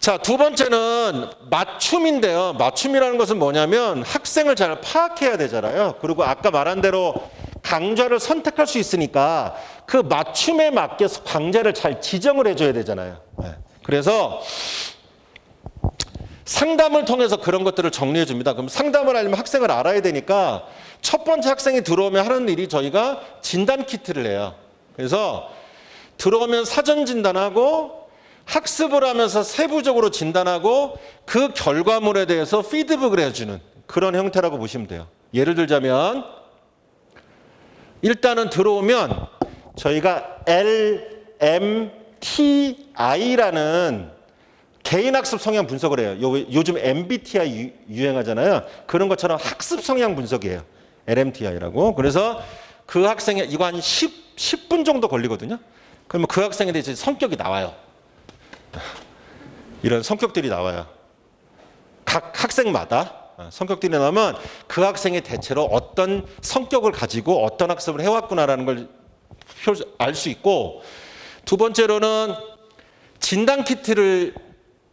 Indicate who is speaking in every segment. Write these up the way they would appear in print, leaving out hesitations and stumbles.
Speaker 1: 자, 두 번째는 맞춤인데요. 맞춤이라는 것은 뭐냐면 학생을 잘 파악해야 되잖아요. 그리고 아까 말한 대로 강좌를 선택할 수 있으니까 그 맞춤에 맞게 강좌를 잘 지정을 해줘야 되잖아요. 그래서 상담을 통해서 그런 것들을 정리해 줍니다. 그럼 상담을 하려면 학생을 알아야 되니까 첫 번째 학생이 들어오면 하는 일이 저희가 진단 키트를 해요. 그래서 들어오면 사전 진단하고 학습을 하면서 세부적으로 진단하고 그 결과물에 대해서 피드백을 해주는 그런 형태라고 보시면 돼요. 예를 들자면 일단은 들어오면 저희가 LMTI라는 개인학습 성향 분석을 해요. 요즘 MBTI 유행하잖아요. 그런 것처럼 학습 성향 분석이에요. LMTI라고. 그래서 그 학생의 이거 한 10분 정도 걸리거든요. 그러면 그 학생에 대해서 성격이 나와요. 이런 성격들이 나와요. 각 학생마다 성격들이 나오면 그 학생이 대체로 어떤 성격을 가지고 어떤 학습을 해왔구나라는 걸 알 수 있고, 두 번째로는 진단 키트를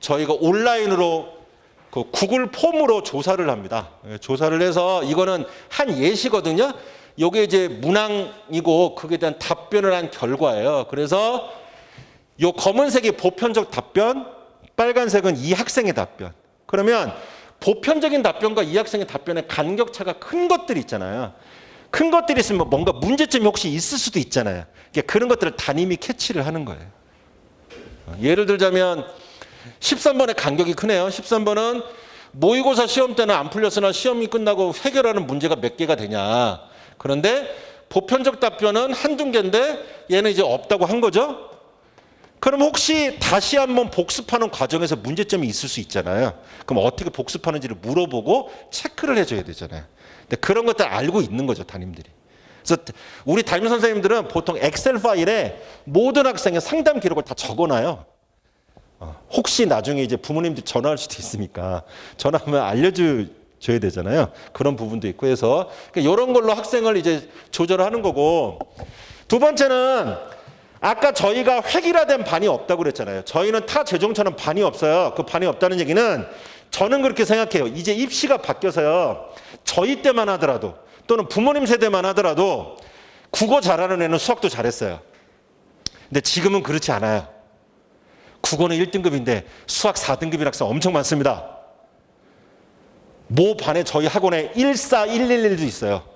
Speaker 1: 저희가 온라인으로 그 구글 폼으로 조사를 합니다. 조사를 해서 이거는 한 예시거든요. 이게 이제 문항이고 그에 대한 답변을 한 결과예요. 그래서 요 검은색이 보편적 답변, 빨간색은 이 학생의 답변. 그러면 보편적인 답변과 이 학생의 답변의 간격차가 큰 것들이 있잖아요. 큰 것들이 있으면 뭔가 문제점이 혹시 있을 수도 있잖아요. 그런 것들을 담임이 캐치를 하는 거예요. 예를 들자면 13번의 간격이 크네요. 13번은 모의고사 시험 때는 안 풀렸으나 시험이 끝나고 해결하는 문제가 몇 개가 되냐. 그런데 보편적 답변은 한두 개인데 얘는 이제 없다고 한 거죠. 그럼 혹시 다시 한번 복습하는 과정에서 문제점이 있을 수 있잖아요. 그럼 어떻게 복습하는지를 물어보고 체크를 해줘야 되잖아요. 근데 그런 것들 알고 있는 거죠, 담임들이. 그래서 우리 담임 선생님들은 보통 엑셀 파일에 모든 학생의 상담 기록을 다 적어놔요. 혹시 나중에 이제 부모님들 전화할 수도 있으니까 전화하면 알려줘야 되잖아요. 그런 부분도 있고 해서 이런 걸로 학생을 이제 조절하는 거고, 두 번째는 아까 저희가 획일화된 반이 없다고 그랬잖아요. 저희는 타 재종처럼 반이 없어요. 그 반이 없다는 얘기는 저는 그렇게 생각해요. 이제 입시가 바뀌어서요. 저희 때만 하더라도 또는 부모님 세대만 하더라도 국어 잘하는 애는 수학도 잘했어요. 근데 지금은 그렇지 않아요. 국어는 1등급인데 수학 4등급인 학생 엄청 많습니다. 모 반에 저희 학원에 14111도 있어요.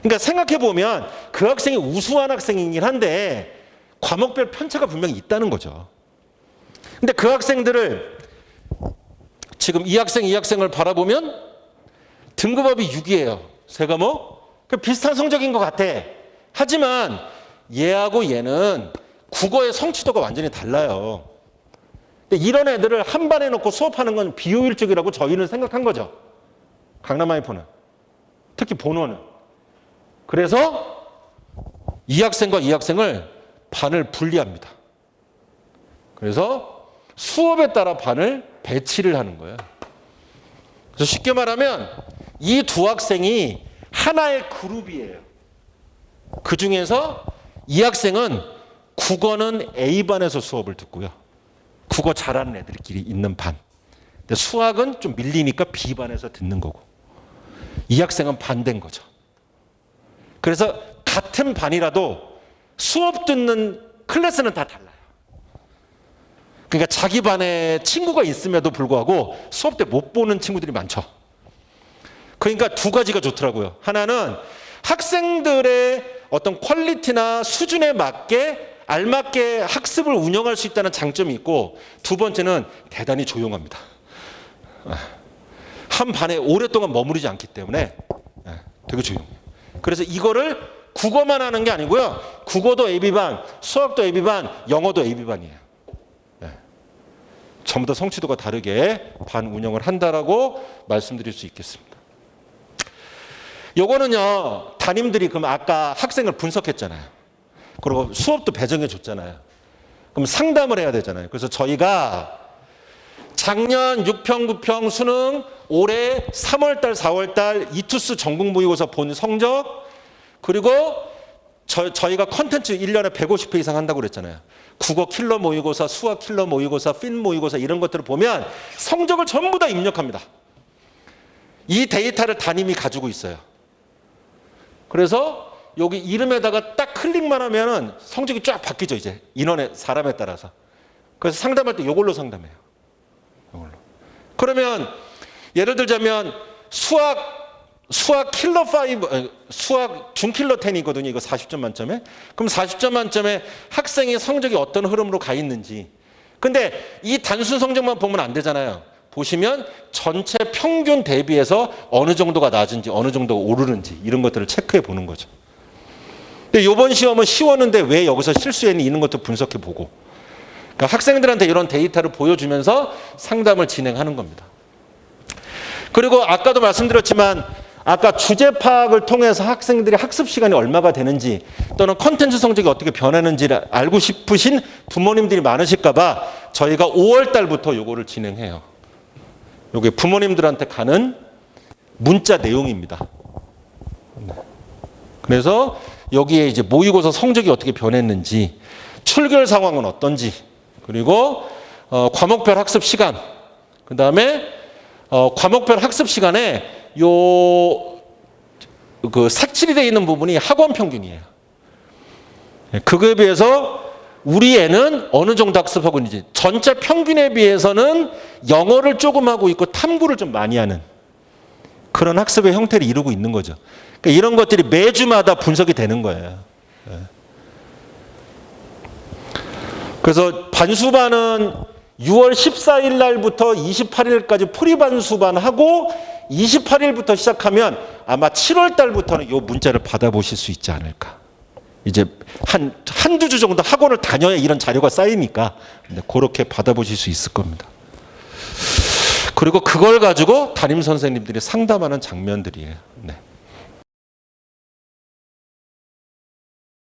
Speaker 1: 그러니까 생각해보면 그 학생이 우수한 학생이긴 한데 과목별 편차가 분명히 있다는 거죠. 근데 그 학생들을 지금 이 학생을 바라보면 등급업이 6이에요. 세 과목. 비슷한 성적인 것 같아. 하지만 얘하고 얘는 국어의 성취도가 완전히 달라요. 근데 이런 애들을 한 반에 놓고 수업하는 건 비효율적이라고 저희는 생각한 거죠. 강남 하이퍼는. 특히 본원은. 그래서 이 학생과 이 학생을 반을 분리합니다. 그래서 수업에 따라 반을 배치를 하는 거예요. 그래서 쉽게 말하면 이 두 학생이 하나의 그룹이에요. 그 중에서 이 학생은 국어는 A반에서 수업을 듣고요. 국어 잘하는 애들끼리 있는 반. 근데 수학은 좀 밀리니까 B반에서 듣는 거고. 이 학생은 반대인 거죠. 그래서 같은 반이라도 수업 듣는 클래스는 다 달라요. 그러니까 자기 반에 친구가 있음에도 불구하고 수업 때 못 보는 친구들이 많죠. 그러니까 두 가지가 좋더라고요. 하나는 학생들의 어떤 퀄리티나 수준에 맞게 알맞게 학습을 운영할 수 있다는 장점이 있고, 두 번째는 대단히 조용합니다. 한 반에 오랫동안 머무르지 않기 때문에 되게 조용해요. 그래서 이거를 국어만 하는 게 아니고요. 국어도 AB반, 수학도 AB반, 영어도 AB반이에요. 전부 다 성취도가 다르게 반 운영을 한다라고 말씀드릴 수 있겠습니다. 요거는요, 담임들이 그럼 아까 학생을 분석했잖아요. 그리고 수업도 배정해 줬잖아요. 그럼 상담을 해야 되잖아요. 그래서 저희가 작년 6평, 9평 수능, 올해 3월달, 4월달 이투스 전국 모의고사 본 성적, 그리고 저희가 컨텐츠 1년에 150회 이상 한다고 그랬잖아요. 국어 킬러 모의고사, 수학 킬러 모의고사, 필 모의고사 이런 것들을 보면 성적을 전부 다 입력합니다. 이 데이터를 담임이 가지고 있어요. 그래서 여기 이름에다가 딱 클릭만 하면은 성적이 쫙 바뀌죠, 이제. 인원의 사람에 따라서. 그래서 상담할 때 이걸로 상담해요. 이걸로. 그러면 예를 들자면 수학 킬러 5, 수학 중킬러 10이거든요. 이거 40점 만점에. 그럼 40점 만점에 학생의 성적이 어떤 흐름으로 가 있는지. 근데 이 단순 성적만 보면 안 되잖아요. 보시면 전체 평균 대비해서 어느 정도가 낮은지 어느 정도가 오르는지 이런 것들을 체크해 보는 거죠. 근데 이번 시험은 쉬웠는데 왜 여기서 실수했니 이런 것도 분석해 보고. 그러니까 학생들한테 이런 데이터를 보여주면서 상담을 진행하는 겁니다. 그리고 아까도 말씀드렸지만 아까 주제 파악을 통해서 학생들이 학습 시간이 얼마가 되는지 또는 컨텐츠 성적이 어떻게 변하는지를 알고 싶으신 부모님들이 많으실까 봐 저희가 5월 달부터 요거를 진행해요. 요게 부모님들한테 가는 문자 내용입니다. 그래서 여기에 이제 모의고사 성적이 어떻게 변했는지, 출결 상황은 어떤지, 그리고 과목별 학습 시간, 그다음에 과목별 학습 시간에 그 색칠이 되어 있는 부분이 학원 평균이에요. 그거에 비해서 우리 애는 어느 정도 학습하고 있는지, 전체 평균에 비해서는 영어를 조금 하고 있고 탐구를 좀 많이 하는 그런 학습의 형태를 이루고 있는 거죠. 그러니까 이런 것들이 매주마다 분석이 되는 거예요. 그래서 반수반은 6월 14일 날부터 28일까지 프리반수반하고 28일부터 시작하면 아마 7월 달부터는 이 문자를 받아보실 수 있지 않을까. 이제 한두 주 정도 학원을 다녀야 이런 자료가 쌓이니까 그렇게 받아보실 수 있을 겁니다. 그리고 그걸 가지고 담임 선생님들이 상담하는 장면들이에요. 네.